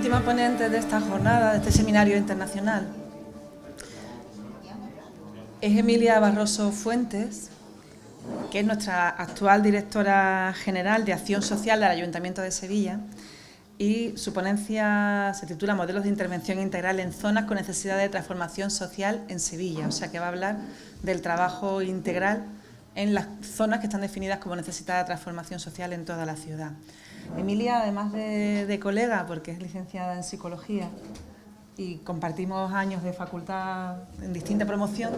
última ponente de esta jornada, de este seminario internacional, es Emilia Barroso Fuentes, que es nuestra actual directora general de Acción Social del Ayuntamiento de Sevilla, y su ponencia se titula Modelos de intervención integral en zonas con necesidad de transformación social en Sevilla, o sea que va a hablar del trabajo integral en las zonas que están definidas como necesitadas de transformación social en toda la ciudad. Emilia, además de colega, porque es licenciada en Psicología y compartimos años de facultad en distinta promoción,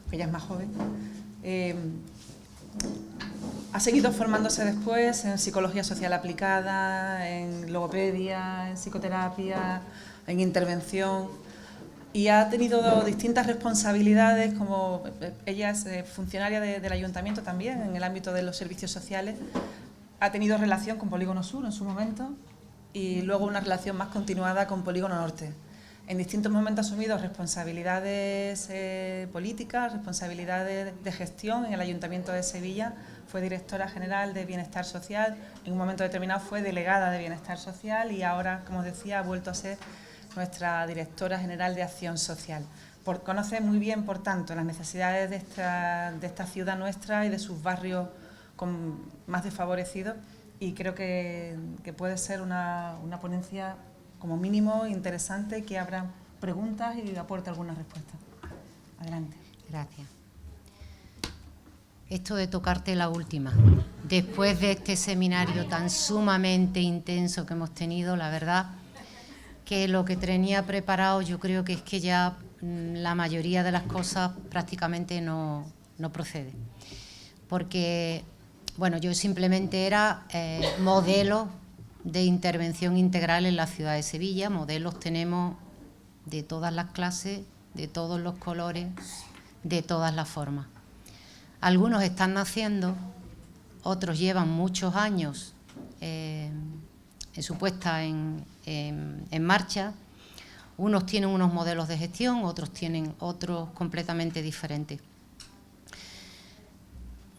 que ella es más joven, ha seguido formándose después en Psicología Social Aplicada, en Logopedia, en Psicoterapia, en Intervención, y ha tenido distintas responsabilidades, como ella es funcionaria del Ayuntamiento también, en el ámbito de los servicios sociales. Ha tenido relación con Polígono Sur en su momento y luego una relación más continuada con Polígono Norte. En distintos momentos ha asumido responsabilidades políticas, responsabilidades de gestión en el Ayuntamiento de Sevilla. Fue directora general de Bienestar Social, en un momento determinado fue delegada de Bienestar Social y ahora, como decía, ha vuelto a ser nuestra directora general de Acción Social. Conoce muy bien, por tanto, las necesidades de esta ciudad nuestra y de sus barrios más desfavorecidos, y creo que puede ser una ponencia como mínimo interesante, que habrá preguntas y aporte algunas respuestas. Adelante. Gracias. Esto de tocarte la última, después de este seminario tan sumamente intenso que hemos tenido, la verdad que lo que tenía preparado yo creo que es que ya la mayoría de las cosas prácticamente no procede. Porque, bueno, yo simplemente era modelo de intervención integral en la ciudad de Sevilla. Modelos tenemos de todas las clases, de todos los colores, de todas las formas. Algunos están naciendo, otros llevan muchos años en su puesta en marcha. Unos tienen unos modelos de gestión, otros tienen otros completamente diferentes.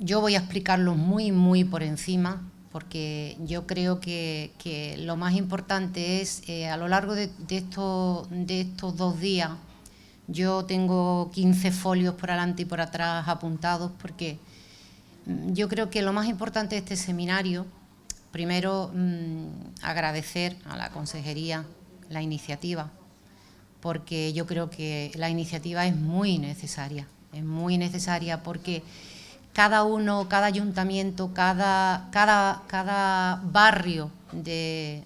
Yo voy a explicarlos muy por encima, porque yo creo que lo más importante es, a lo largo de estos 2 días, yo tengo 15 folios por adelante y por atrás apuntados, porque yo creo que lo más importante de este seminario, primero agradecer a la Consejería la iniciativa, porque yo creo que la iniciativa es muy necesaria porque cada uno, cada ayuntamiento, cada barrio de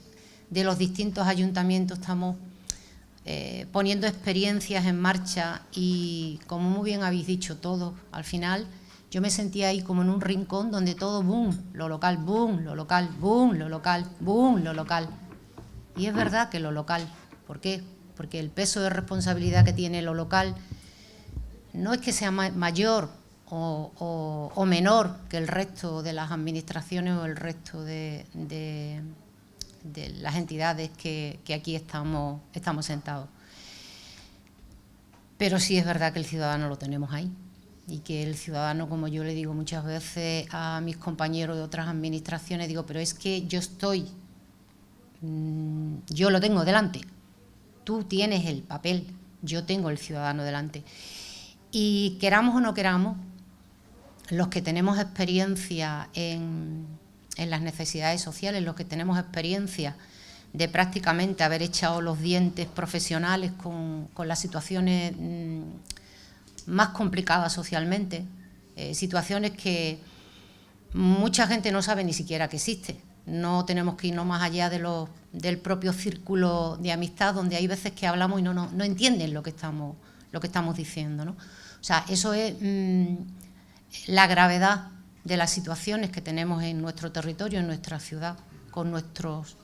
los distintos ayuntamientos estamos poniendo experiencias en marcha, y como muy bien habéis dicho todos, al final yo me sentía ahí como en un rincón donde todo boom, lo local, boom, lo local, boom, lo local, boom, lo local. Y es verdad que lo local, ¿por qué? Porque el peso de responsabilidad que tiene lo local no es que sea mayor o menor que el resto de las administraciones o el resto de las entidades que aquí estamos sentados. Pero sí es verdad que el ciudadano lo tenemos ahí, y que el ciudadano, como yo le digo muchas veces a mis compañeros de otras administraciones, digo, pero es que yo lo tengo delante, tú tienes el papel, yo tengo el ciudadano delante. Y queramos o no queramos, los que tenemos experiencia en las necesidades sociales, los que tenemos experiencia de prácticamente haber echado los dientes profesionales con las situaciones más complicadas socialmente, situaciones que mucha gente no sabe ni siquiera que existe. No tenemos que irnos más allá del propio círculo de amistad, donde hay veces que hablamos y no entienden lo que estamos diciendo, ¿no? O sea, eso es la gravedad de las situaciones que tenemos en nuestro territorio, en nuestra ciudad, con nuestros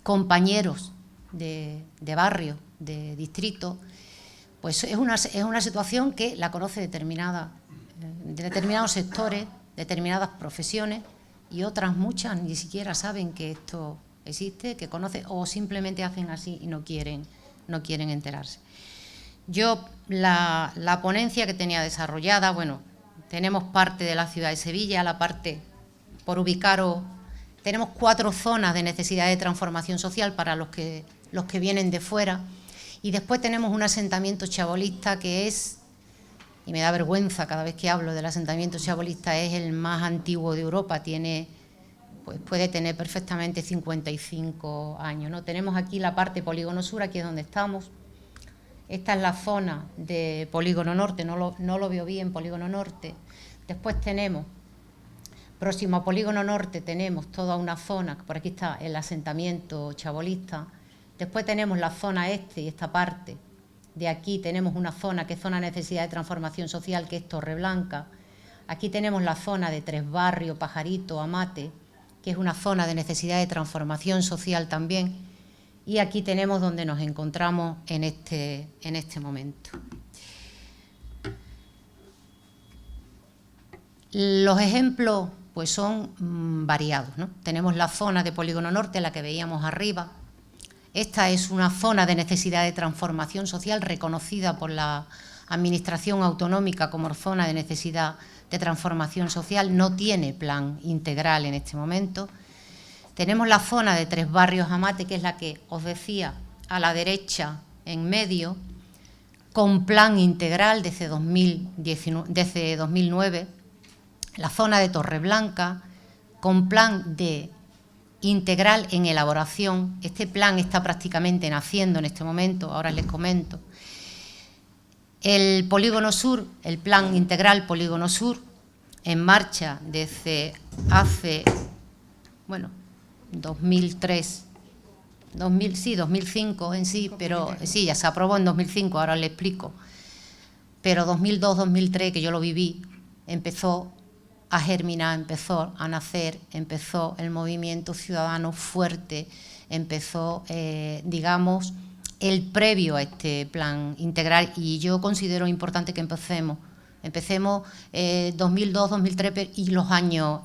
compañeros de barrio, de distrito. Pues es una situación que la conoce determinados sectores, determinadas profesiones, y otras muchas ni siquiera saben que esto existe, que conocen, o simplemente hacen así y no quieren enterarse. Yo, la ponencia que tenía desarrollada, bueno, tenemos parte de la ciudad de Sevilla, la parte, por ubicaros, Tenemos 4 zonas de necesidad de transformación social para los que vienen de fuera. Y después tenemos un asentamiento chabolista que es, y me da vergüenza cada vez que hablo del asentamiento chabolista, es el más antiguo de Europa, pues puede tener perfectamente 55 años, ¿no? Tenemos aquí la parte Polígono Sur, aquí es donde estamos. Esta es la zona de Polígono Norte, no lo veo bien, Polígono Norte. Después tenemos, próximo a Polígono Norte, tenemos toda una zona, por aquí está el asentamiento chabolista. Después tenemos la zona este y esta parte. De aquí tenemos una zona que es zona de necesidad de transformación social, que es Torreblanca. Aquí tenemos la zona de Tres Barrios, Pajarito, Amate, que es una zona de necesidad de transformación social también. Y aquí tenemos donde nos encontramos en este momento. Los ejemplos pues son variados, ¿no? Tenemos la zona de Polígono Norte, la que veíamos arriba. Esta es una zona de necesidad de transformación social reconocida por la Administración Autonómica como zona de necesidad de transformación social. No tiene plan integral en este momento. Tenemos la zona de Tres Barrios Amate, que es la que os decía a la derecha en medio, con plan integral desde 2009. La zona de Torreblanca, con plan integral en elaboración. Este plan está prácticamente naciendo en este momento, ahora les comento. El Polígono Sur, el plan integral Polígono Sur, en marcha desde hace, 2003, 2005 en sí, pero sí, ya se aprobó en 2005, ahora les explico. Pero 2002-2003, que yo lo viví, empezó a germinar, empezó a nacer, empezó el movimiento ciudadano fuerte, empezó, digamos, el previo a este plan integral, y yo considero importante que empecemos 2002, 2003 y los años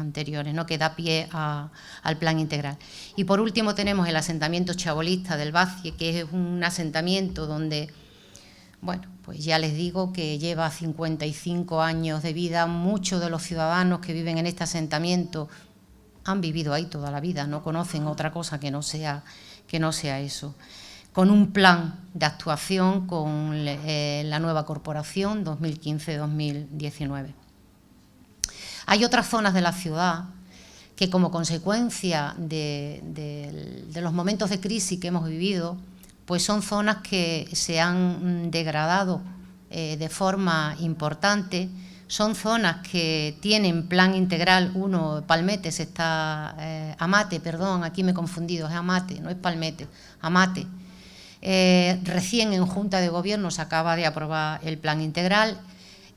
anteriores, ¿no?, que da pie al plan integral. Y por último tenemos el asentamiento chabolista del Bacie, que es un asentamiento donde, pues ya les digo que lleva 55 años de vida. Muchos de los ciudadanos que viven en este asentamiento han vivido ahí toda la vida, no conocen otra cosa que no sea eso. Con un plan de actuación con la nueva corporación 2015-2019. Hay otras zonas de la ciudad que, como consecuencia de los momentos de crisis que hemos vivido, pues son zonas que se han degradado de forma importante. Son zonas que tienen plan integral. Palmetes está, Amate, perdón, aquí me he confundido, es Amate, no es Palmete, Amate. Recién en Junta de Gobierno se acaba de aprobar el plan integral,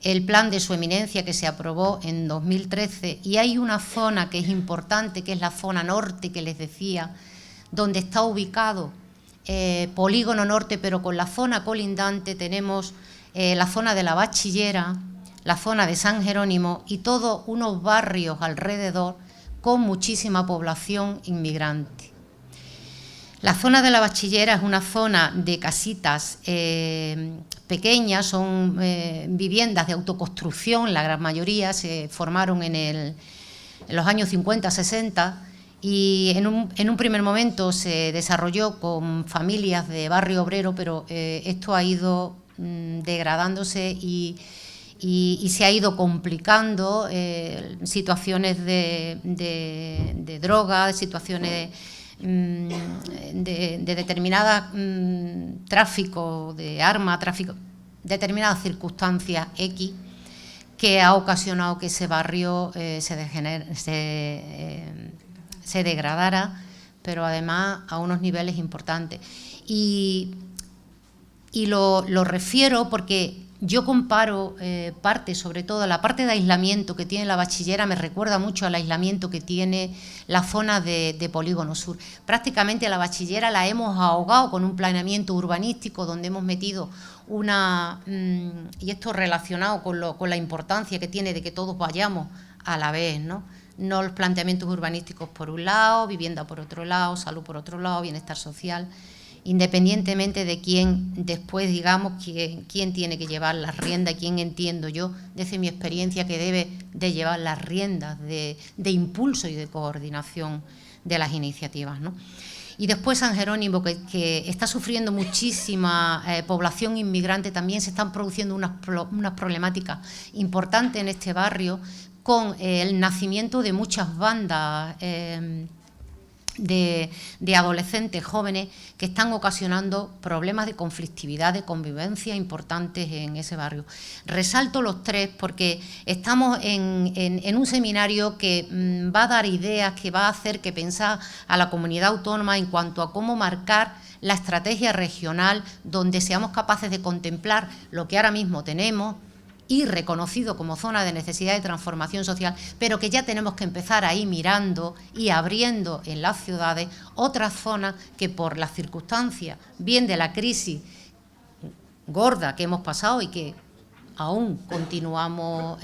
el plan de su eminencia que se aprobó en 2013, y hay una zona que es importante, que es la zona norte que les decía, donde está ubicado Polígono Norte, pero con la zona colindante tenemos la zona de la Bachillera, la zona de San Jerónimo y todos unos barrios alrededor con muchísima población inmigrante. La zona de la Bachillera es una zona de casitas pequeñas, son viviendas de autoconstrucción, la gran mayoría se formaron en los años 50, 60, y en un primer momento se desarrolló con familias de barrio obrero, pero esto ha ido degradándose y se ha ido complicando, situaciones de drogas, situaciones de determinada tráfico de armas, determinadas circunstancias X, que ha ocasionado que ese barrio se degradara, pero además a unos niveles importantes. Y lo refiero porque yo comparo sobre todo la parte de aislamiento que tiene la Bachillera, me recuerda mucho al aislamiento que tiene la zona de Polígono Sur. Prácticamente la Bachillera la hemos ahogado con un planeamiento urbanístico donde hemos metido y esto relacionado con la importancia que tiene de que todos vayamos a la vez, ¿no? No los planteamientos urbanísticos por un lado, vivienda por otro lado, salud por otro lado, bienestar social. independientemente de quién después, digamos, quién tiene que llevar las riendas, quién entiendo yo, desde mi experiencia, que debe de llevar las riendas de impulso y de coordinación de las iniciativas, ¿no? Y después San Jerónimo, que está sufriendo muchísima población inmigrante, también se están produciendo unas problemáticas importantes en este barrio, con el nacimiento de muchas bandas de adolescentes jóvenes que están ocasionando problemas de conflictividad, de convivencia importantes en ese barrio. Resalto los tres porque estamos en un seminario que va a dar ideas, que va a hacer que pensar a la comunidad autónoma en cuanto a cómo marcar la estrategia regional, donde seamos capaces de contemplar lo que ahora mismo tenemos y reconocido como zona de necesidad de transformación social, pero que ya tenemos que empezar a ir mirando y abriendo en las ciudades otras zonas que por las circunstancias, bien de la crisis gorda que hemos pasado y que aún continuamos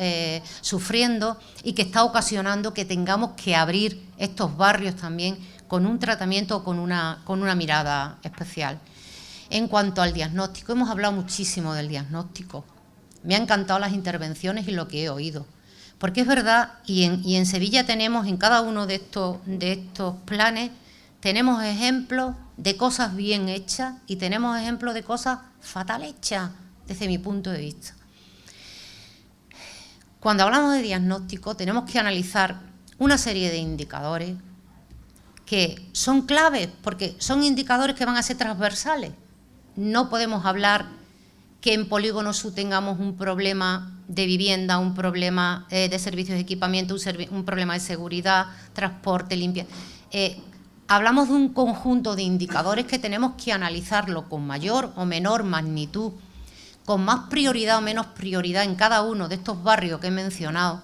sufriendo, y que está ocasionando que tengamos que abrir estos barrios también con un tratamiento, con una mirada especial. En cuanto al diagnóstico, hemos hablado muchísimo del diagnóstico. Me han encantado las intervenciones y lo que he oído, porque es verdad, y en Sevilla tenemos, en cada uno de estos planes, tenemos ejemplos de cosas bien hechas y tenemos ejemplos de cosas fatal hechas, desde mi punto de vista. Cuando hablamos de diagnóstico, tenemos que analizar una serie de indicadores que son claves, porque son indicadores que van a ser transversales. No podemos hablar que en Polígono Sur tengamos un problema de vivienda, un problema de servicios de equipamiento, un problema de seguridad, transporte, limpieza. Hablamos de un conjunto de indicadores que tenemos que analizarlo con mayor o menor magnitud, con más prioridad o menos prioridad en cada uno de estos barrios que he mencionado,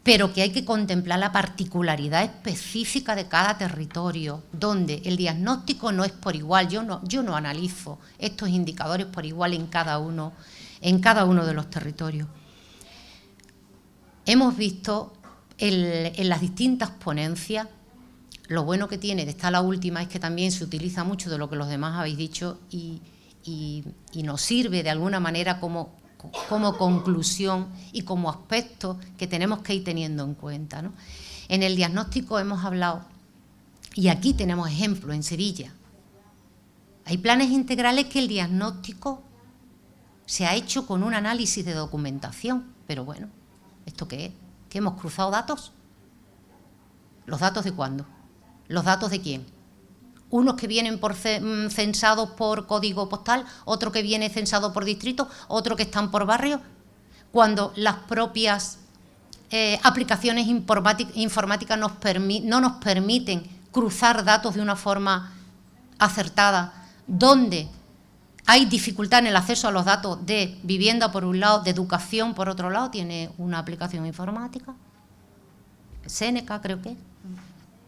pero que hay que contemplar la particularidad específica de cada territorio, donde el diagnóstico no es por igual. Yo no analizo estos indicadores por igual en cada uno de los territorios. Hemos visto en las distintas ponencias, lo bueno que tiene de esta la última es que también se utiliza mucho de lo que los demás habéis dicho y nos sirve de alguna manera como conclusión y como aspecto que tenemos que ir teniendo en cuenta, ¿no? En el diagnóstico hemos hablado, y aquí tenemos ejemplos en Sevilla, hay planes integrales que el diagnóstico se ha hecho con un análisis de documentación, pero bueno, ¿esto qué es? ¿Que hemos cruzado datos? ¿Los datos de cuándo? ¿Los datos de quién? Unos que vienen censados por código postal, otro que viene censado por distrito, otro que están por barrio, cuando las propias aplicaciones informáticas no nos permiten cruzar datos de una forma acertada, donde hay dificultad en el acceso a los datos de vivienda por un lado, de educación por otro lado, tiene una aplicación informática, Seneca creo que.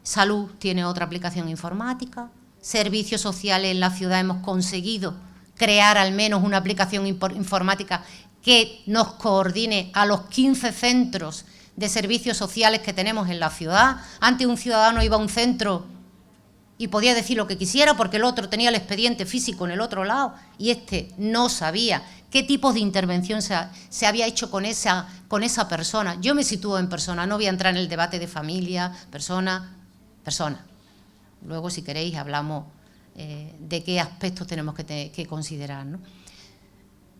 Salud tiene otra aplicación informática, servicios sociales en la ciudad hemos conseguido crear al menos una aplicación informática que nos coordine a los 15 centros de servicios sociales que tenemos en la ciudad. Antes un ciudadano iba a un centro y podía decir lo que quisiera porque el otro tenía el expediente físico en el otro lado y este no sabía qué tipo de intervención se había hecho con esa persona. Yo me sitúo en persona, no voy a entrar en el debate de familia, persona. Luego, si queréis, hablamos de qué aspectos tenemos que considerar, ¿no?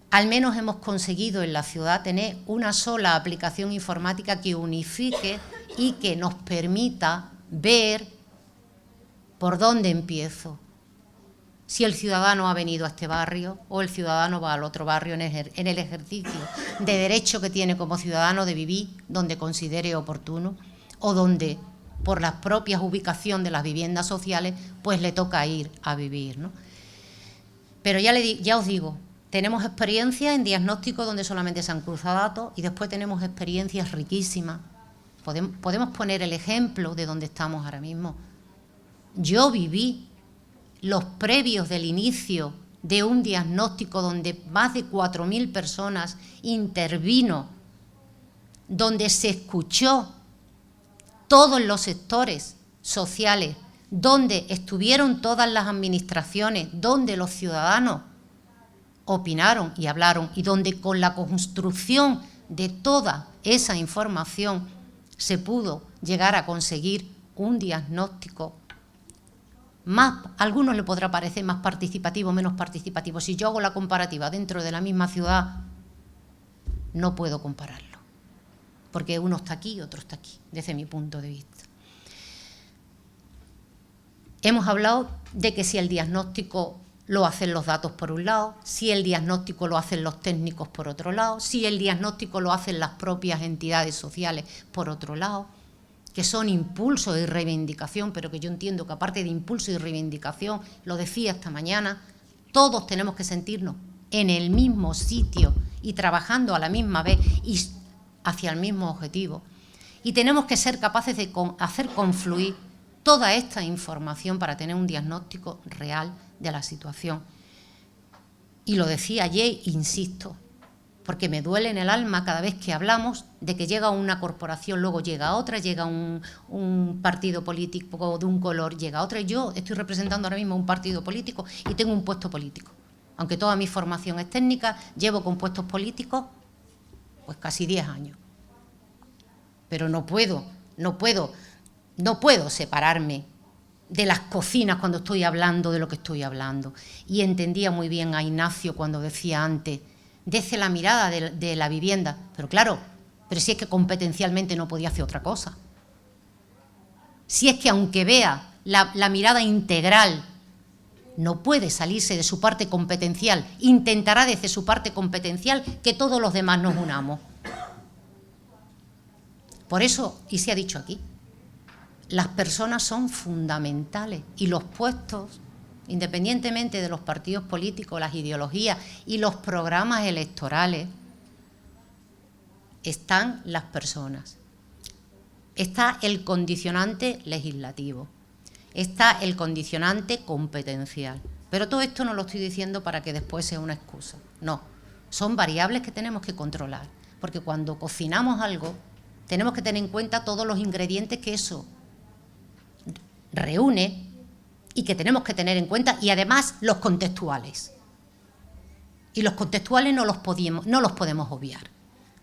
Al menos hemos conseguido en la ciudad tener una sola aplicación informática que unifique y que nos permita ver por dónde empiezo. Si el ciudadano ha venido a este barrio o el ciudadano va al otro barrio en el ejercicio de derecho que tiene como ciudadano de vivir donde considere oportuno o donde por la propia ubicación de las viviendas sociales, pues le toca ir a vivir, ¿no? Pero ya os digo, tenemos experiencias en diagnóstico donde solamente se han cruzado datos y después tenemos experiencias riquísimas. Podemos poner el ejemplo de donde estamos ahora mismo. Yo viví los previos del inicio de un diagnóstico donde más de 4.000 personas intervino, donde se escuchó todos los sectores sociales, donde estuvieron todas las administraciones, donde los ciudadanos opinaron y hablaron y donde con la construcción de toda esa información se pudo llegar a conseguir un diagnóstico más, a algunos le podrá parecer más participativo, menos participativo. Si yo hago la comparativa dentro de la misma ciudad, no puedo compararlo, porque uno está aquí y otro está aquí, desde mi punto de vista. Hemos hablado de que si el diagnóstico lo hacen los datos por un lado, si el diagnóstico lo hacen los técnicos por otro lado, si el diagnóstico lo hacen las propias entidades sociales por otro lado, que son impulso y reivindicación, pero que yo entiendo que aparte de impulso y reivindicación, lo decía esta mañana, todos tenemos que sentirnos en el mismo sitio y trabajando a la misma vez y hacia el mismo objetivo. Y tenemos que ser capaces de hacer confluir toda esta información para tener un diagnóstico real de la situación. Y lo decía ayer, insisto, porque me duele en el alma cada vez que hablamos de que llega una corporación, luego llega otra, llega un partido político de un color, llega otra. Yo estoy representando ahora mismo un partido político y tengo un puesto político. Aunque toda mi formación es técnica, llevo con puestos políticos pues casi 10 años. Pero no puedo separarme de las cocinas cuando estoy hablando de lo que estoy hablando. Y entendía muy bien a Ignacio cuando decía antes, desde la mirada de la vivienda. Pero claro, pero si es que competencialmente no podía hacer otra cosa. Si es que aunque vea la mirada integral, no puede salirse de su parte competencial, intentará desde su parte competencial que todos los demás nos unamos. Por eso, y se ha dicho aquí, las personas son fundamentales y los puestos, independientemente de los partidos políticos, las ideologías y los programas electorales, están las personas. Está el condicionante legislativo, está el condicionante competencial. Pero todo esto no lo estoy diciendo para que después sea una excusa. No, son variables que tenemos que controlar, porque cuando cocinamos algo tenemos que tener en cuenta todos los ingredientes que eso reúne y que tenemos que tener en cuenta, y además los contextuales. Y los contextuales no los podemos obviar.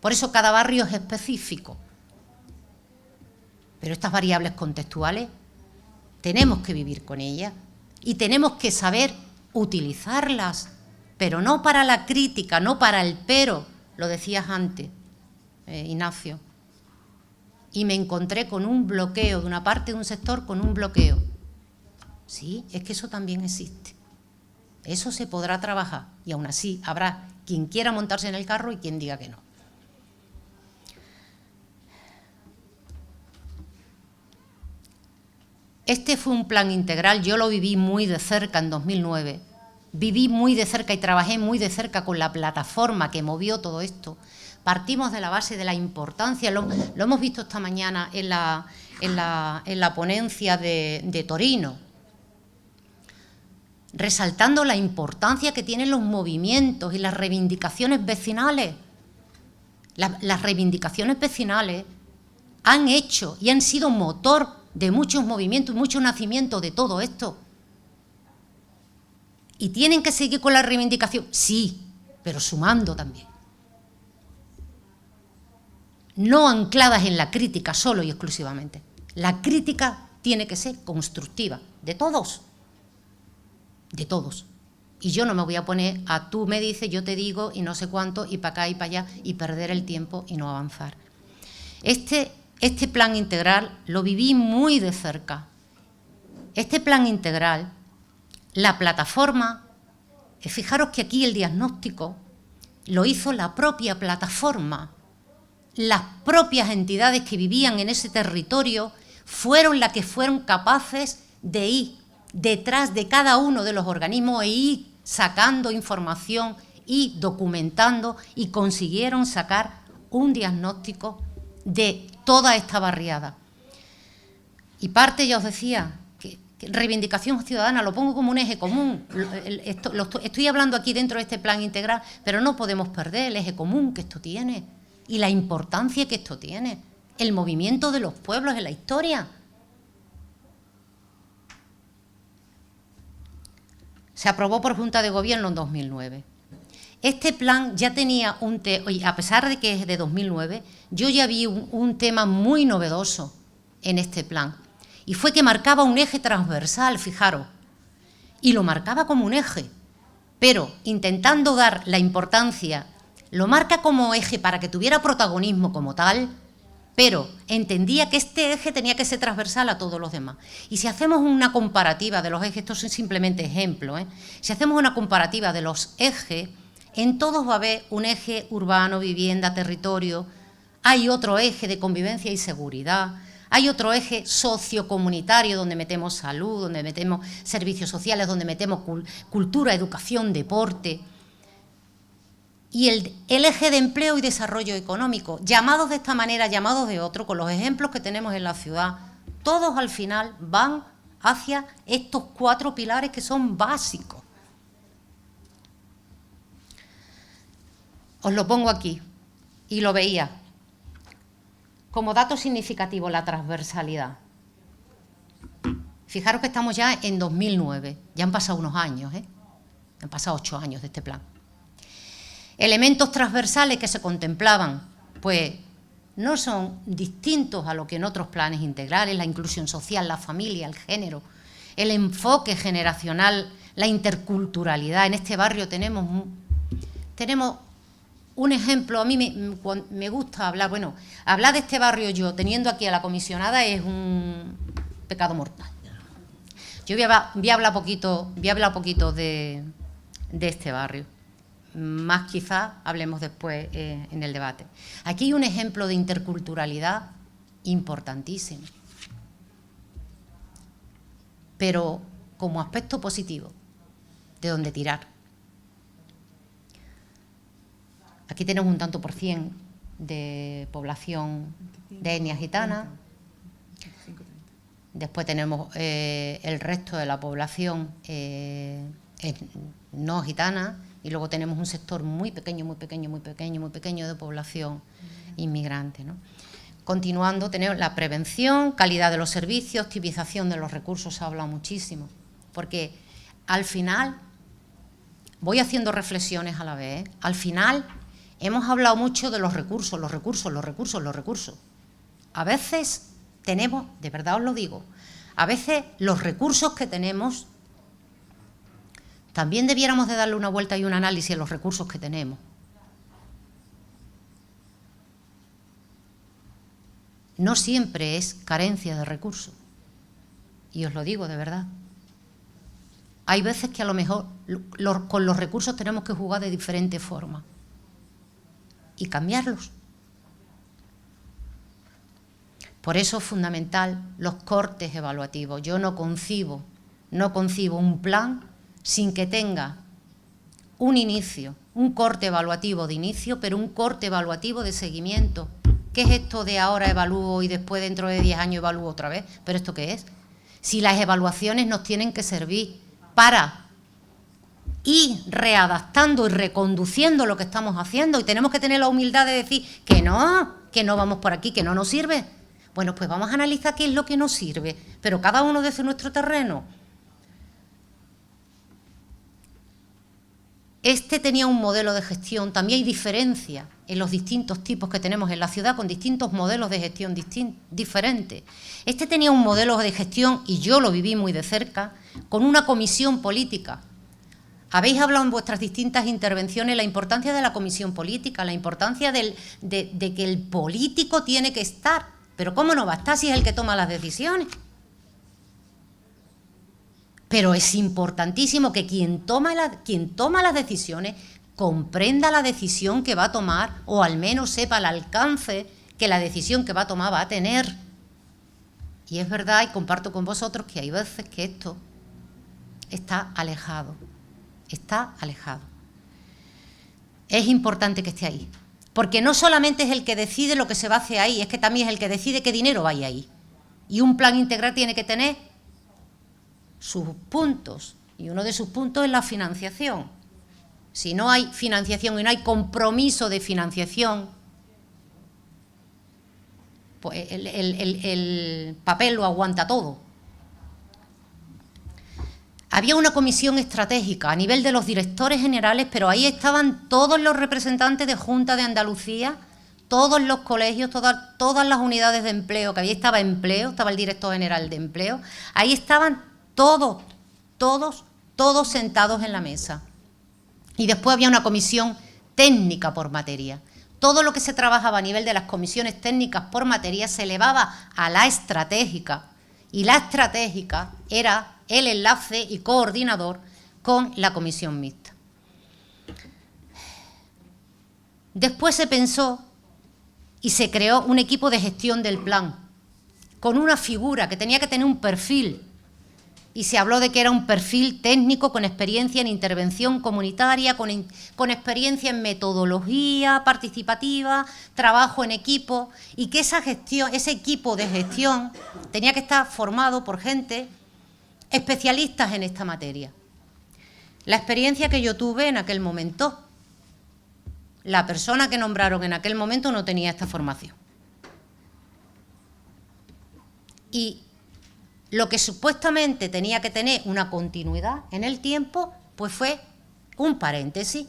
Por eso cada barrio es específico. Pero estas variables contextuales tenemos que vivir con ellas y tenemos que saber utilizarlas, pero no para la crítica, no para el pero, lo decías antes, Ignacio. Y me encontré con un bloqueo de una parte de un sector, con un bloqueo. Sí, es que eso también existe. Eso se podrá trabajar y aún así habrá quien quiera montarse en el carro y quien diga que no. Este fue un plan integral, yo lo viví muy de cerca en 2009. Viví muy de cerca y trabajé muy de cerca con la plataforma que movió todo esto. Partimos de la base de la importancia, lo hemos visto esta mañana en la ponencia de Torino, resaltando la importancia que tienen los movimientos y las reivindicaciones vecinales. Las reivindicaciones vecinales han hecho y han sido motor de muchos movimientos y mucho nacimiento de todo esto. ¿Y tienen que seguir con la reivindicación? Sí, pero sumando también. No ancladas en la crítica solo y exclusivamente. La crítica tiene que ser constructiva, de todos. De todos. Y yo no me voy a poner a tú me dices, yo te digo y no sé cuánto y para acá y para allá y perder el tiempo y no avanzar. Este plan integral lo viví muy de cerca. Este plan integral, la plataforma, fijaros que aquí el diagnóstico lo hizo la propia plataforma. Las propias entidades que vivían en ese territorio fueron las que fueron capaces de ir detrás de cada uno de los organismos e ir sacando información y documentando y consiguieron sacar un diagnóstico de toda esta barriada. Y parte, ya os decía, que reivindicación ciudadana, lo pongo como un eje común. Estoy hablando aquí dentro de este plan integral, pero no podemos perder el eje común que esto tiene y la importancia que esto tiene, el movimiento de los pueblos en la historia. Se aprobó por Junta de Gobierno en 2009. Este plan ya tenía y a pesar de que es de 2009, yo ya vi un tema muy novedoso en este plan. Y fue que marcaba un eje transversal, fijaros. Y lo marcaba como un eje, pero intentando dar la importancia, lo marca como eje para que tuviera protagonismo como tal, pero entendía que este eje tenía que ser transversal a todos los demás. Y si hacemos una comparativa de los ejes, estos son simplemente ejemplos, si hacemos una comparativa de los ejes, en todos va a haber un eje urbano, vivienda, territorio, hay otro eje de convivencia y seguridad, hay otro eje sociocomunitario donde metemos salud, donde metemos servicios sociales, donde metemos cultura, educación, deporte. Y el eje de empleo y desarrollo económico, llamados de esta manera, llamados de otro, con los ejemplos que tenemos en la ciudad, todos al final van hacia estos 4 pilares que son básicos. Os lo pongo aquí, y lo veía. Como dato significativo, la transversalidad. Fijaros que estamos ya en 2009, ya han pasado unos años, han pasado 8 años de este plan. Elementos transversales que se contemplaban, pues no son distintos a lo que en otros planes integrales, la inclusión social, la familia, el género, el enfoque generacional, la interculturalidad. En este barrio tenemos un ejemplo, a mí me gusta hablar, bueno, hablar de este barrio yo, teniendo aquí a la comisionada, es un pecado mortal. Yo voy a hablar poquito de este barrio. Más quizás hablemos después en el debate. Aquí hay un ejemplo de interculturalidad importantísimo, pero como aspecto positivo, de donde tirar. Aquí tenemos un tanto por cien de población de etnia gitana. Después tenemos el resto de la población no gitana. Y luego tenemos un sector muy pequeño de población inmigrante, ¿no? Continuando, tenemos la prevención, calidad de los servicios, optimización de los recursos, se ha hablado muchísimo. Porque al final, voy haciendo reflexiones a la vez, al final hemos hablado mucho de los recursos. A veces tenemos, de verdad os lo digo, a veces los recursos que tenemos, también debiéramos de darle una vuelta y un análisis a los recursos que tenemos. No siempre es carencia de recursos, y os lo digo de verdad. Hay veces que a lo mejor con los recursos tenemos que jugar de diferente forma y cambiarlos. Por eso es fundamental los cortes evaluativos. Yo no concibo un plan sin que tenga un inicio, un corte evaluativo de inicio, pero un corte evaluativo de seguimiento. ¿Qué es esto de ahora evalúo y después dentro de 10 años evalúo otra vez? ¿Pero esto qué es? Si las evaluaciones nos tienen que servir para ir readaptando y reconduciendo lo que estamos haciendo, y tenemos que tener la humildad de decir que no vamos por aquí, que no nos sirve. Bueno, pues vamos a analizar qué es lo que nos sirve, pero cada uno desde nuestro terreno. Este tenía un modelo de gestión, también hay diferencia en los distintos tipos que tenemos en la ciudad con distintos modelos de gestión diferentes. Este tenía un modelo de gestión, y yo lo viví muy de cerca, con una comisión política. Habéis hablado en vuestras distintas intervenciones la importancia de la comisión política, la importancia de que el político tiene que estar, pero ¿cómo no va a estar si es el que toma las decisiones? Pero es importantísimo que quien toma las decisiones comprenda la decisión que va a tomar, o al menos sepa el alcance que la decisión que va a tomar va a tener. Y es verdad, y comparto con vosotros, que hay veces que esto está alejado. Es importante que esté ahí, porque no solamente es el que decide lo que se va a hacer ahí, es que también es el que decide qué dinero vaya ahí. Y un plan integral tiene que tener sus puntos, y uno de sus puntos es la financiación. Si no hay financiación y no hay compromiso de financiación, pues el papel lo aguanta todo. Había una comisión estratégica a nivel de los directores generales, pero ahí estaban todos los representantes de Junta de Andalucía, todos los colegios, todas las unidades de empleo, que ahí estaba empleo, estaba el director general de empleo, ahí estaban todos sentados en la mesa. Y después había una comisión técnica por materia. Todo lo que se trabajaba a nivel de las comisiones técnicas por materia se elevaba a la estratégica, y la estratégica era el enlace y coordinador con la comisión mixta. Después se pensó y se creó un equipo de gestión del plan, con una figura que tenía que tener un perfil, y se habló de que era un perfil técnico con experiencia en intervención comunitaria, con experiencia en metodología participativa, trabajo en equipo, y que esa gestión, ese equipo de gestión tenía que estar formado por gente especialistas en esta materia. La experiencia que yo tuve en aquel momento, la persona que nombraron en aquel momento no tenía esta formación. Y lo que supuestamente tenía que tener una continuidad en el tiempo, pues fue un paréntesis.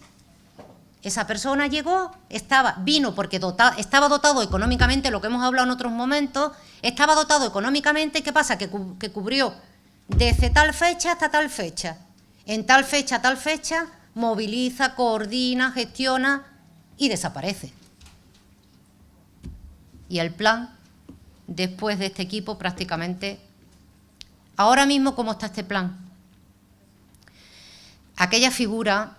Esa persona llegó, vino porque estaba dotado económicamente, lo que hemos hablado en otros momentos, estaba dotado económicamente. ¿Qué pasa? Que cubrió desde tal fecha hasta tal fecha. En tal fecha a tal fecha, moviliza, coordina, gestiona y desaparece. Y el plan, después de este equipo, prácticamente... Ahora mismo, ¿cómo está este plan? Aquella figura,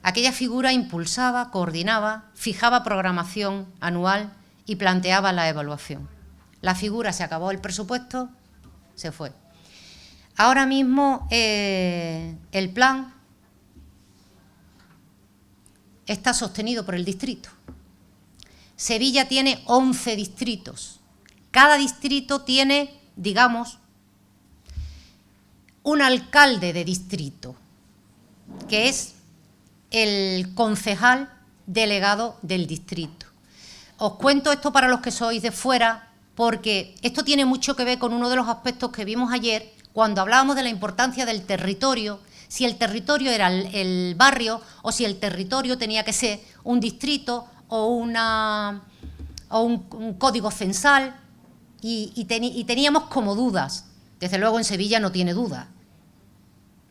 aquella figura impulsaba, coordinaba, fijaba programación anual y planteaba la evaluación. La figura se acabó, el presupuesto se fue. Ahora mismo el plan está sostenido por el distrito. Sevilla tiene 11 distritos. Cada distrito tiene, digamos, un alcalde de distrito, que es el concejal delegado del distrito. Os cuento esto para los que sois de fuera, porque esto tiene mucho que ver con uno de los aspectos que vimos ayer, cuando hablábamos de la importancia del territorio, si el territorio era el barrio o si el territorio tenía que ser un distrito o un código censal, y teníamos como dudas. Desde luego en Sevilla no tiene duda.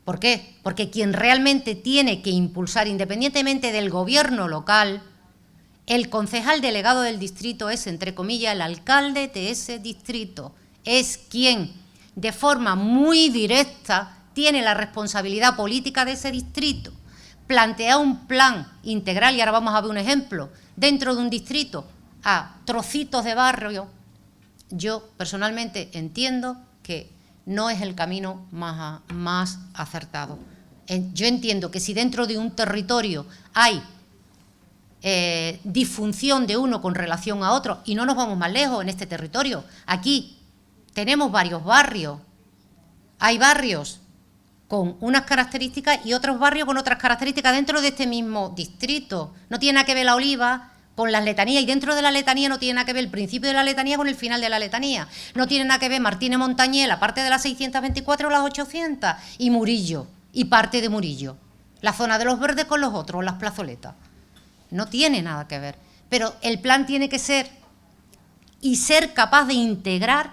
¿Por qué? Porque quien realmente tiene que impulsar, independientemente del gobierno local, el concejal delegado del distrito es, entre comillas, el alcalde de ese distrito. Es quien, de forma muy directa, tiene la responsabilidad política de ese distrito. Plantea un plan integral, y ahora vamos a ver un ejemplo, dentro de un distrito, a trocitos de barrio. Yo personalmente entiendo que no es el camino más acertado. Yo entiendo que si dentro de un territorio hay disfunción de uno con relación a otro, y no nos vamos más lejos en este territorio, aquí tenemos varios barrios, hay barrios con unas características y otros barrios con otras características dentro de este mismo distrito. No tiene nada que ver la Oliva con las letanías, y dentro de la letanía no tiene nada que ver el principio de la letanía con el final de la letanía. No tiene nada que ver Martínez Montañé, la parte de las 624 o las 800, y Murillo, y parte de Murillo. La zona de los verdes con los otros, las plazoletas. No tiene nada que ver. Pero el plan tiene que ser, y ser capaz de integrar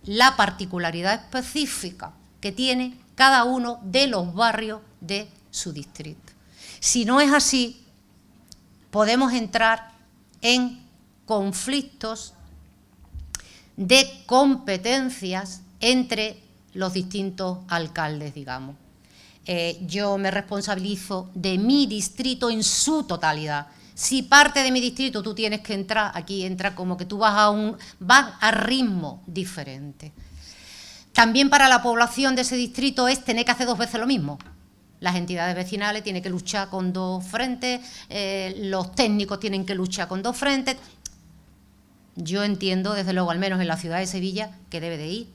la particularidad específica que tiene cada uno de los barrios de su distrito. Si no es así, podemos entrar en conflictos de competencias entre los distintos alcaldes, digamos. Yo me responsabilizo de mi distrito en su totalidad. Si parte de mi distrito tú tienes que entrar, aquí entra como que tú vas a ritmo diferente. También para la población de ese distrito es tener que hacer 2 veces lo mismo. Las entidades vecinales tienen que luchar con 2 frentes, los técnicos tienen que luchar con 2 frentes. Yo entiendo, desde luego, al menos en la ciudad de Sevilla, que debe de ir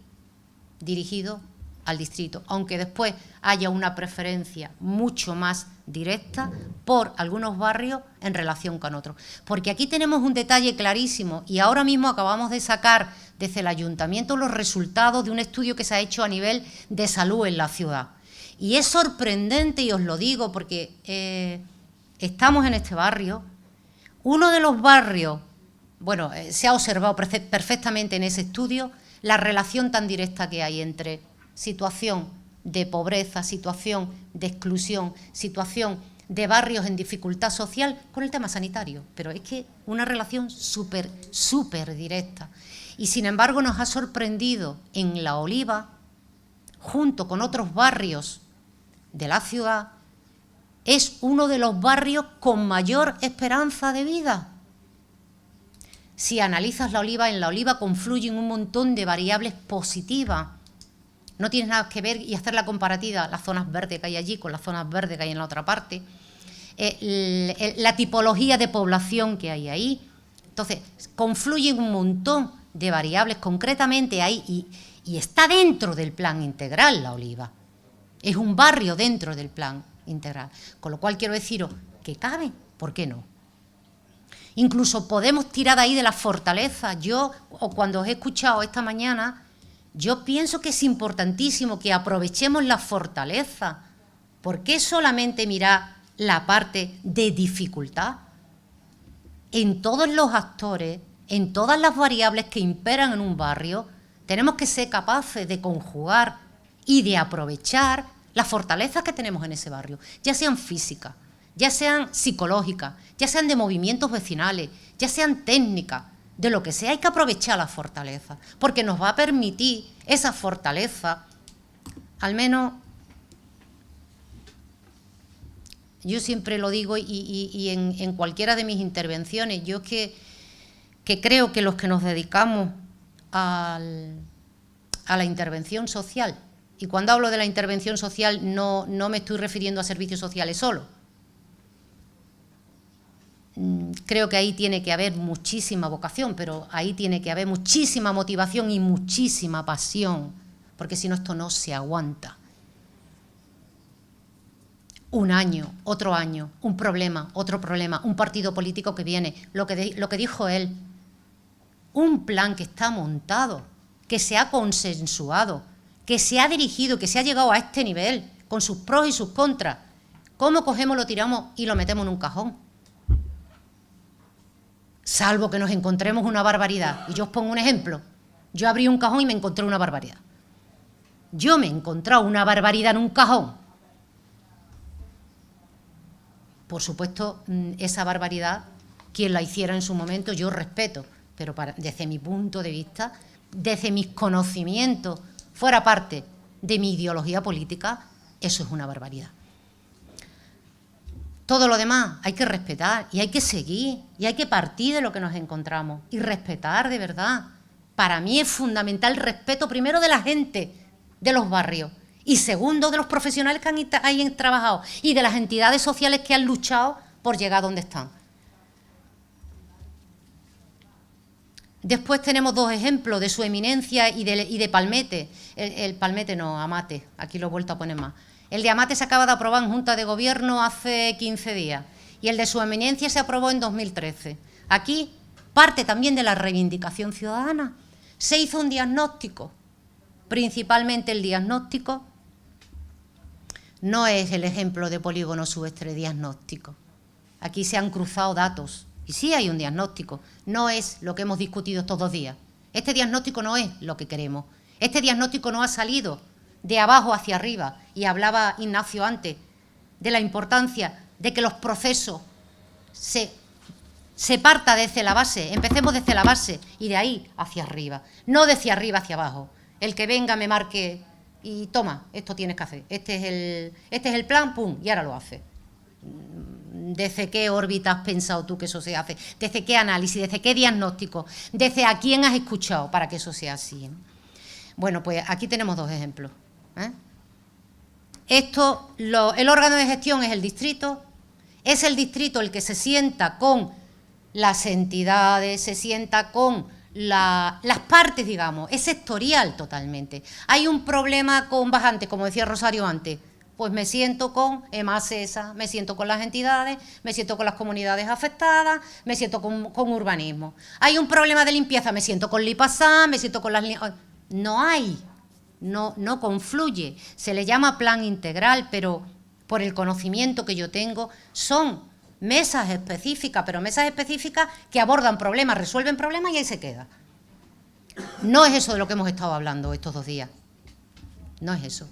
dirigido al distrito, aunque después haya una preferencia mucho más directa por algunos barrios en relación con otros. Porque aquí tenemos un detalle clarísimo y ahora mismo acabamos de sacar desde el ayuntamiento los resultados de un estudio que se ha hecho a nivel de salud en la ciudad. Y es sorprendente, y os lo digo porque estamos en este barrio, uno de los barrios, bueno, se ha observado perfectamente en ese estudio la relación tan directa que hay entre situación de pobreza, situación de exclusión, situación de barrios en dificultad social con el tema sanitario. Pero es que una relación súper directa. Y sin embargo nos ha sorprendido en La Oliva, junto con otros barrios de la ciudad, es uno de los barrios con mayor esperanza de vida. Si analizas La Oliva, en La Oliva confluyen un montón de variables positivas. No tienes nada que ver y hacer la comparativa, las zonas verdes que hay allí con las zonas verdes que hay en la otra parte, la tipología de población que hay ahí. Entonces, confluyen un montón de variables concretamente ahí y está dentro del plan integral La Oliva. Es un barrio dentro del plan integral. Con lo cual quiero deciros que cabe, ¿por qué no? Incluso podemos tirar de ahí de las fortalezas. Yo, o cuando os he escuchado esta mañana, yo pienso que es importantísimo que aprovechemos la fortaleza. ¿Por qué solamente mirar la parte de dificultad? En todos los actores, en todas las variables que imperan en un barrio, tenemos que ser capaces de conjugar y de aprovechar las fortalezas que tenemos en ese barrio, ya sean físicas, ya sean psicológicas, ya sean de movimientos vecinales, ya sean técnicas, de lo que sea. Hay que aprovechar las fortalezas, porque nos va a permitir esa fortaleza, al menos, yo siempre lo digo y en cualquiera de mis intervenciones, yo que creo que los que nos dedicamos a la intervención social, y cuando hablo de la intervención social no me estoy refiriendo a servicios sociales solo. Creo que ahí tiene que haber muchísima vocación, pero ahí tiene que haber muchísima motivación y muchísima pasión, porque si no esto no se aguanta. Un año, otro año, un problema, otro problema, un partido político que viene, lo que dijo él, un plan que está montado, que se ha consensuado, que se ha dirigido, que se ha llegado a este nivel, con sus pros y sus contras. ¿Cómo cogemos, lo tiramos y lo metemos en un cajón? Salvo que nos encontremos una barbaridad. Y yo os pongo un ejemplo. Yo abrí un cajón y me encontré una barbaridad. Yo me he encontrado una barbaridad en un cajón. Por supuesto, esa barbaridad, quien la hiciera en su momento, yo respeto. Pero desde mi punto de vista, desde mis conocimientos, fuera parte de mi ideología política, eso es una barbaridad. Todo lo demás hay que respetar y hay que seguir y hay que partir de lo que nos encontramos y respetar de verdad. Para mí es fundamental el respeto primero de la gente de los barrios y segundo de los profesionales que han trabajado y de las entidades sociales que han luchado por llegar a donde están. Después tenemos dos ejemplos de su eminencia y de Palmete. El Palmete no, Amate, aquí lo he vuelto a poner más. El de Amate se acaba de aprobar en Junta de Gobierno hace 15 días y el de su eminencia se aprobó en 2013. Aquí parte también de la reivindicación ciudadana. Se hizo un diagnóstico, principalmente el diagnóstico no es el ejemplo de polígono subestre diagnóstico. Aquí se han cruzado datos. Y sí hay un diagnóstico, no es lo que hemos discutido estos 2 días. Este diagnóstico no es lo que queremos. Este diagnóstico no ha salido de abajo hacia arriba. Y hablaba Ignacio antes de la importancia de que los procesos se parta desde la base, empecemos desde la base y de ahí hacia arriba, no desde arriba hacia abajo. El que venga me marque y toma, esto tienes que hacer, este es el plan, pum, y ahora lo hace. ¿Desde qué órbita has pensado tú que eso se hace? ¿Desde qué análisis? ¿Desde qué diagnóstico? ¿Desde a quién has escuchado para que eso sea así? Bueno, pues aquí tenemos 2 ejemplos. El órgano de gestión es el distrito el que se sienta con las entidades, se sienta con las partes, digamos, es sectorial totalmente. Hay un problema con bajantes, como decía Rosario antes, pues me siento con EMASESA, me siento con las entidades, me siento con las comunidades afectadas, me siento con urbanismo. Hay un problema de limpieza, me siento con Lipasán, me siento con las... No hay, no confluye. Se le llama plan integral, pero por el conocimiento que yo tengo, son mesas específicas, pero mesas específicas que abordan problemas, resuelven problemas y ahí se queda. No es eso de lo que hemos estado hablando estos 2 días. No es eso.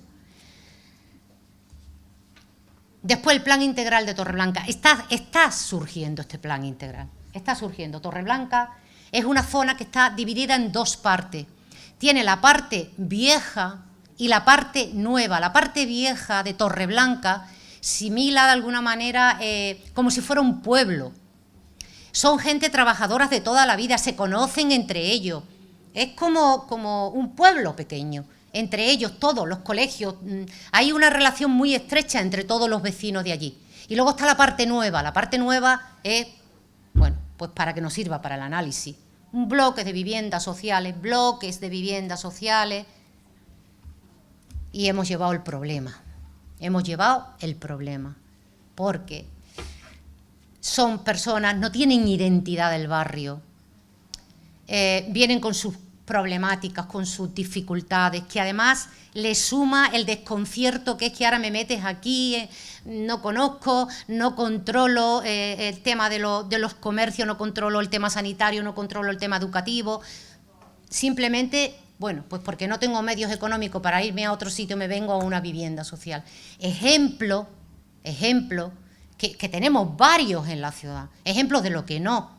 Después el plan integral de Torreblanca. Está surgiendo este plan integral. Está surgiendo. Torreblanca es una zona que está dividida en 2 partes. Tiene la parte vieja y la parte nueva. La parte vieja de Torreblanca simila de alguna manera como si fuera un pueblo. Son gente trabajadoras de toda la vida, se conocen entre ellos. Es como un pueblo pequeño. Entre ellos todos, los colegios, hay una relación muy estrecha entre todos los vecinos de allí. Y luego está la parte nueva es, bueno, pues para que nos sirva para el análisis. Un bloque de viviendas sociales, bloques de viviendas sociales, y hemos llevado el problema. Porque son personas, no tienen identidad del barrio, vienen con sus problemáticas, con sus dificultades, que además le suma el desconcierto que es que ahora me metes aquí, no conozco, no controlo el tema de los comercios, no controlo el tema sanitario, no controlo el tema educativo. Simplemente, bueno, pues porque no tengo medios económicos para irme a otro sitio, me vengo a una vivienda social. Ejemplo, que tenemos varios en la ciudad, ejemplos de lo que no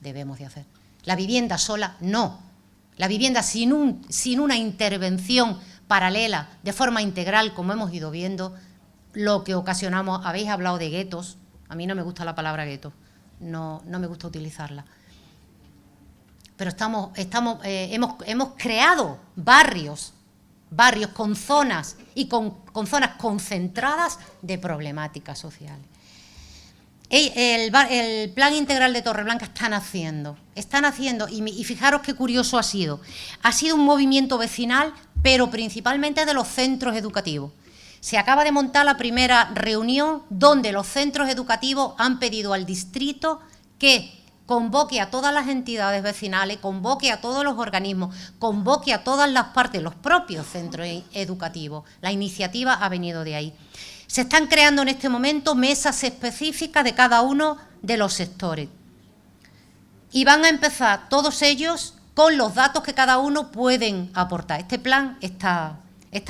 debemos de hacer. La vivienda sola, no. La vivienda sin una intervención paralela, de forma integral, como hemos ido viendo, lo que ocasionamos. Habéis hablado de guetos. A mí no me gusta la palabra gueto, no me gusta utilizarla. Pero hemos creado barrios con zonas y con zonas concentradas de problemáticas sociales. El plan integral de Torreblanca están haciendo, y fijaros qué curioso ha sido un movimiento vecinal, pero principalmente de los centros educativos. Se acaba de montar la primera reunión donde los centros educativos han pedido al distrito que convoque a todas las entidades vecinales, convoque a todos los organismos, convoque a todas las partes, los propios centros educativos. La iniciativa ha venido de ahí. Se están creando en este momento mesas específicas de cada uno de los sectores. Y van a empezar todos ellos con los datos que cada uno pueden aportar. Este plan está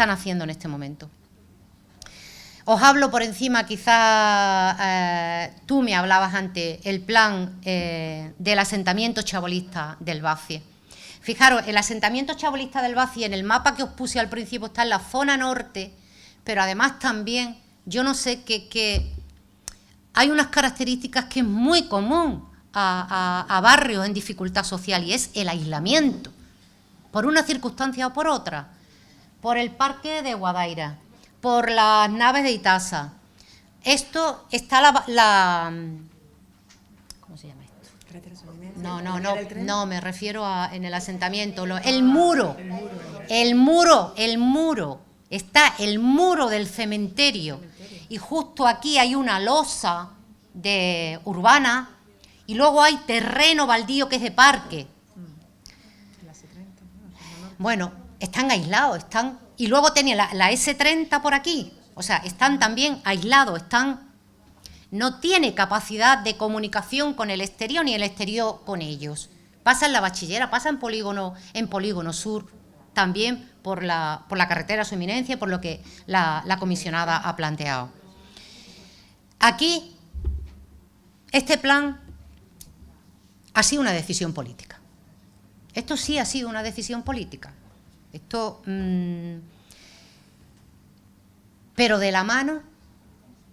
naciendo en este momento. Os hablo por encima, quizás tú me hablabas antes, el plan del asentamiento chabolista del Bacie. Fijaros, el asentamiento chabolista del Bacie, en el mapa que os puse al principio, está en la zona norte, pero además también, yo no sé, que hay unas características que es muy común a barrios en dificultad social, y es el aislamiento, por una circunstancia o por otra, por el parque de Guadaira, por las naves de Itasa. Esto está ¿cómo se llama esto? No, me refiero a en el asentamiento, el muro. Está el muro del cementerio, y justo aquí hay una losa urbana, y luego hay terreno baldío que es de parque. Bueno, están aislados, y luego tenía la S30 por aquí, o sea, están también aislados, no tiene capacidad de comunicación con el exterior ni el exterior con ellos. Pasa en la Bachillera, pasa en Polígono Sur, también por la carretera Su Eminencia, por lo que la comisionada ha planteado. Aquí, este plan ha sido una decisión política. Esto sí ha sido una decisión política. Pero de la mano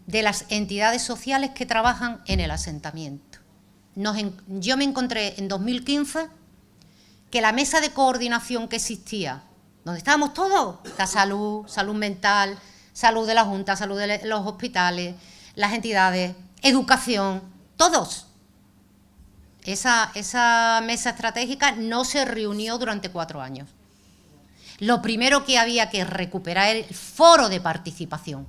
de las entidades sociales que trabajan en el asentamiento. Yo me encontré en 2015 que la mesa de coordinación que existía, donde estábamos todos, la salud mental, salud de la Junta, salud de los hospitales, las entidades, educación, todos esa mesa estratégica no se reunió durante 4 años. Lo primero que había que recuperar era el foro de participación.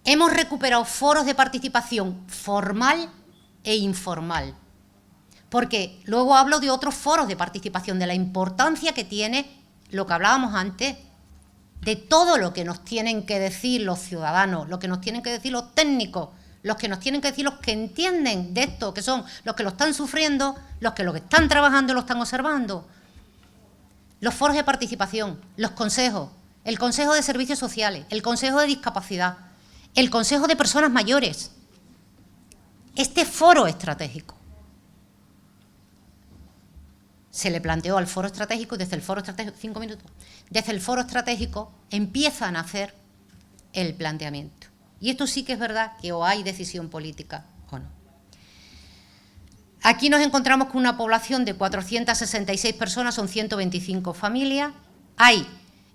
Hemos recuperado foros de participación formal e informal, porque luego hablo de otros foros de participación, de la importancia que tiene lo que hablábamos antes, de todo lo que nos tienen que decir los ciudadanos, lo que nos tienen que decir los técnicos, los que nos tienen que decir los que entienden de esto, que son los que lo están sufriendo, los que están trabajando y lo están observando. Los foros de participación, los consejos, el Consejo de Servicios Sociales, el Consejo de Discapacidad, el Consejo de Personas Mayores. Este foro estratégico se le planteó al foro estratégico, desde el foro estratégico, 5 minutos, desde el foro estratégico empiezan a hacer el planteamiento. Y esto sí que es verdad que o hay decisión política o no. Aquí nos encontramos con una población de 466 personas, son 125 familias. Hay,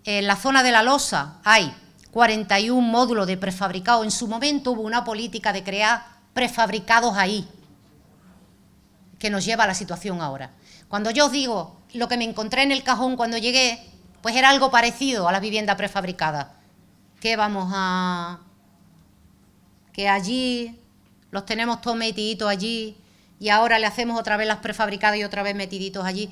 en la zona de La Losa, hay 41 módulos de prefabricado. En su momento hubo una política de crear prefabricados ahí, que nos lleva a la situación ahora. Cuando yo os digo lo que me encontré en el cajón cuando llegué, pues era algo parecido a la vivienda prefabricada. Que que allí los tenemos todos metiditos allí y ahora le hacemos otra vez las prefabricadas y otra vez metiditos allí.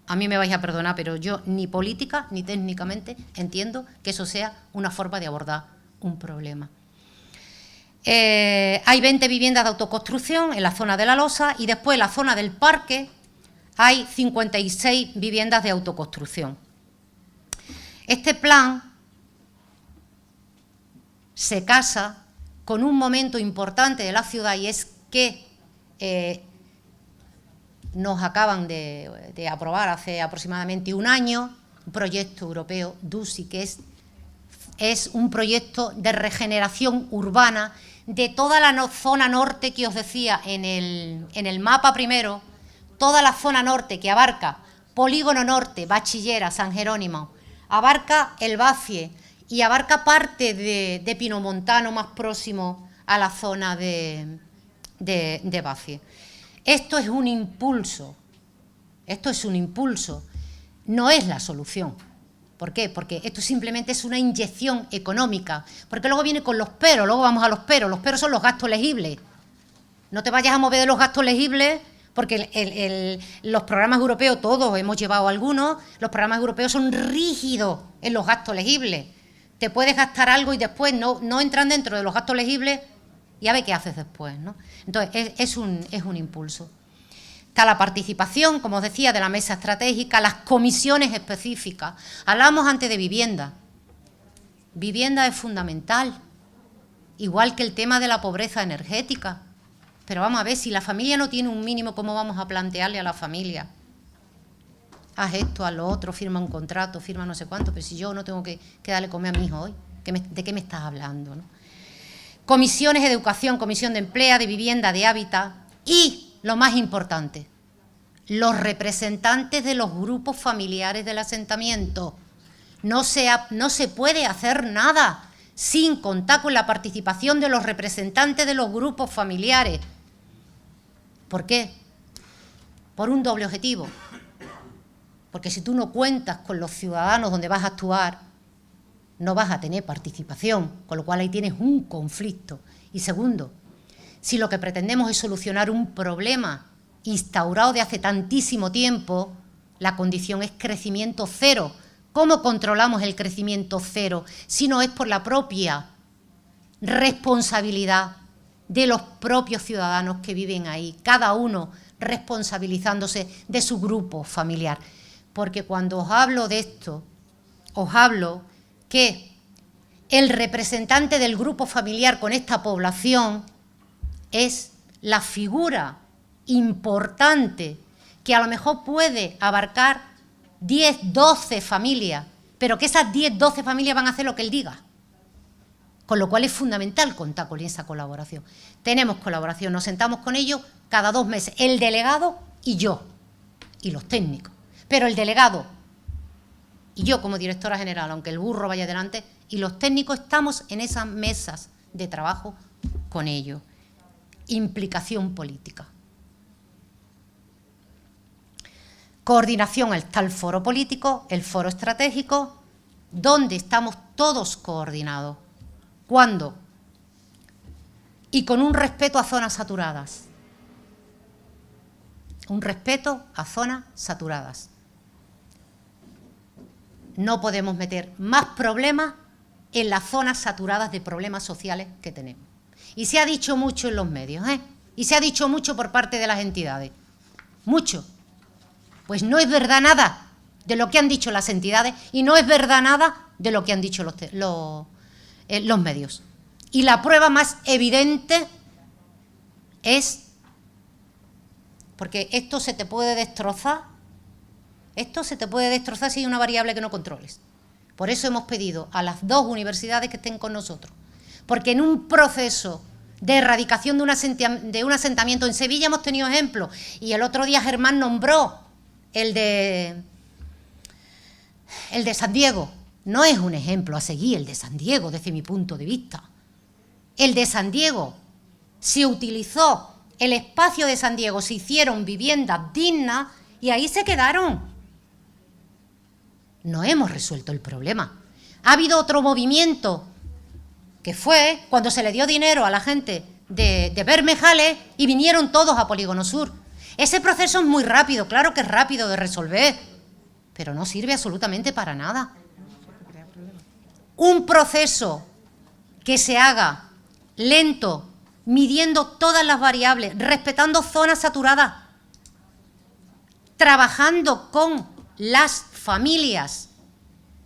A mí me vais a perdonar, pero yo ni política ni técnicamente entiendo que eso sea una forma de abordar un problema. Hay 20 viviendas de autoconstrucción en la zona de La Losa y después en la zona del parque hay 56 viviendas de autoconstrucción. Este plan se casa con un momento importante de la ciudad y es que nos acaban de aprobar hace aproximadamente un año un proyecto europeo, DUSI, que es un proyecto de regeneración urbana de toda la zona norte que os decía en el mapa primero, toda la zona norte que abarca Polígono Norte, Bachillera, San Jerónimo, abarca el Bacie y abarca parte de Pinomontano más próximo a la zona de Bacie. Esto es un impulso, no es la solución. ¿Por qué? Porque esto simplemente es una inyección económica, porque luego viene con los peros, luego vamos a los peros son los gastos legibles. No te vayas a mover de los gastos legibles, porque los programas europeos, todos hemos llevado algunos, los programas europeos son rígidos en los gastos legibles. Te puedes gastar algo y después no entran dentro de los gastos legibles y a ver qué haces después, ¿no? Entonces, es un impulso. Está la participación, como os decía, de la mesa estratégica, las comisiones específicas. Hablamos antes de vivienda. Vivienda es fundamental, igual que el tema de la pobreza energética. Pero vamos a ver, si la familia no tiene un mínimo, ¿cómo vamos a plantearle a la familia? Haz esto, haz lo otro, firma un contrato, firma no sé cuánto, pero si yo no tengo que darle comer a mi hijo hoy, ¿de qué me estás hablando, no? Comisiones de educación, comisión de empleo, de vivienda, de hábitat y, lo más importante, los representantes de los grupos familiares del asentamiento. No se puede hacer nada sin contar con la participación de los representantes de los grupos familiares. ¿Por qué? Por un doble objetivo. Porque si tú no cuentas con los ciudadanos donde vas a actuar, no vas a tener participación, con lo cual ahí tienes un conflicto. Y segundo, si lo que pretendemos es solucionar un problema instaurado de hace tantísimo tiempo, la condición es crecimiento cero. ¿Cómo controlamos el crecimiento cero? Si no es por la propia responsabilidad de los propios ciudadanos que viven ahí, cada uno responsabilizándose de su grupo familiar. Porque cuando os hablo de esto, os hablo que el representante del grupo familiar con esta población es la figura importante que a lo mejor puede abarcar 10, 12 familias, pero que esas 10, 12 familias van a hacer lo que él diga. Con lo cual es fundamental contar con esa colaboración. Tenemos colaboración, nos sentamos con ellos cada 2 meses, el delegado y yo, y los técnicos. Pero el delegado y yo como directora general, aunque el burro vaya adelante, y los técnicos estamos en esas mesas de trabajo con ellos. Implicación política. Coordinación, está el foro político, el foro estratégico, donde estamos todos coordinados. ¿Cuándo? Y con un respeto a zonas saturadas. Un respeto a zonas saturadas. No podemos meter más problemas en las zonas saturadas de problemas sociales que tenemos. Y se ha dicho mucho en los medios, ¿eh? Y se ha dicho mucho por parte de las entidades. Mucho. Pues no es verdad nada de lo que han dicho las entidades y no es verdad nada de lo que han dicho los medios. Y la prueba más evidente es, porque esto se te puede destrozar, si hay una variable que no controles. Por eso hemos pedido a las 2 universidades que estén con nosotros, porque en un proceso de erradicación de un asentamiento, en Sevilla hemos tenido ejemplos, y el otro día Germán nombró el de San Diego. No es un ejemplo a seguir el de San Diego desde mi punto de vista. El de San Diego se utilizó, el espacio de San Diego, se hicieron viviendas dignas y ahí se quedaron. No hemos resuelto el problema. Ha habido otro movimiento que fue cuando se le dio dinero a la gente de Bermejales y vinieron todos a Polígono Sur. Ese proceso es muy rápido, claro que es rápido de resolver, pero no sirve absolutamente para nada. Un proceso que se haga lento, midiendo todas las variables, respetando zonas saturadas, trabajando con las familias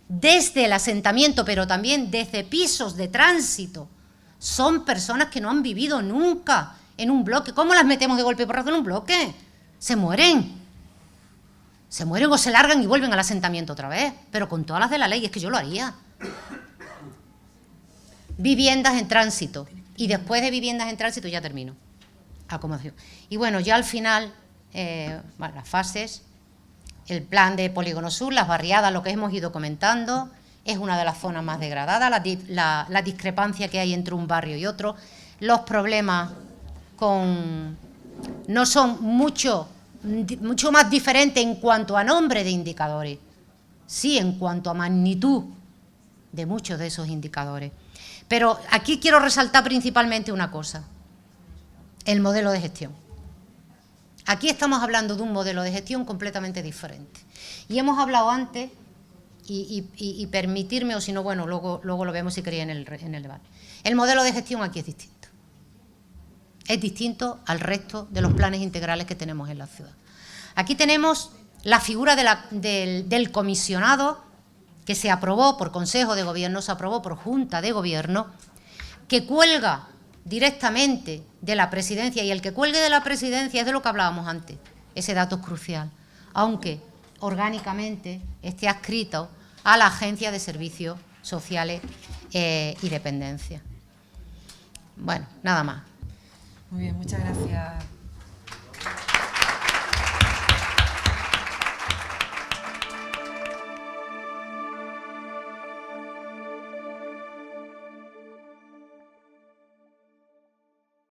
desde el asentamiento, pero también desde pisos de tránsito. Son personas que no han vivido nunca en un bloque. ¿Cómo las metemos de golpe y porrazo en un bloque? Se mueren. Se mueren o se largan y vuelven al asentamiento otra vez, pero con todas las de la ley, es que yo lo haría. Viviendas en tránsito. Y después de viviendas en tránsito ya termino. Acomodación. Y bueno, ya al final, las fases, el plan de Polígono Sur, las barriadas, lo que hemos ido comentando, es una de las zonas más degradadas, la discrepancia que hay entre un barrio y otro, los problemas no son mucho más diferentes en cuanto a nombre de indicadores, sí en cuanto a magnitud de muchos de esos indicadores. Pero aquí quiero resaltar principalmente una cosa, el modelo de gestión. Aquí estamos hablando de un modelo de gestión completamente diferente. Y hemos hablado antes, y permitirme, o si no, bueno, luego lo vemos si queréis en el debate. El modelo de gestión aquí es distinto. Es distinto al resto de los planes integrales que tenemos en la ciudad. Aquí tenemos la figura del comisionado, que se aprobó por Consejo de Gobierno, se aprobó por Junta de Gobierno, que cuelga directamente de la presidencia, y el que cuelgue de la presidencia es de lo que hablábamos antes, ese dato es crucial, aunque orgánicamente esté adscrito a la Agencia de Servicios Sociales y Dependencia. Bueno, nada más. Muy bien, muchas gracias.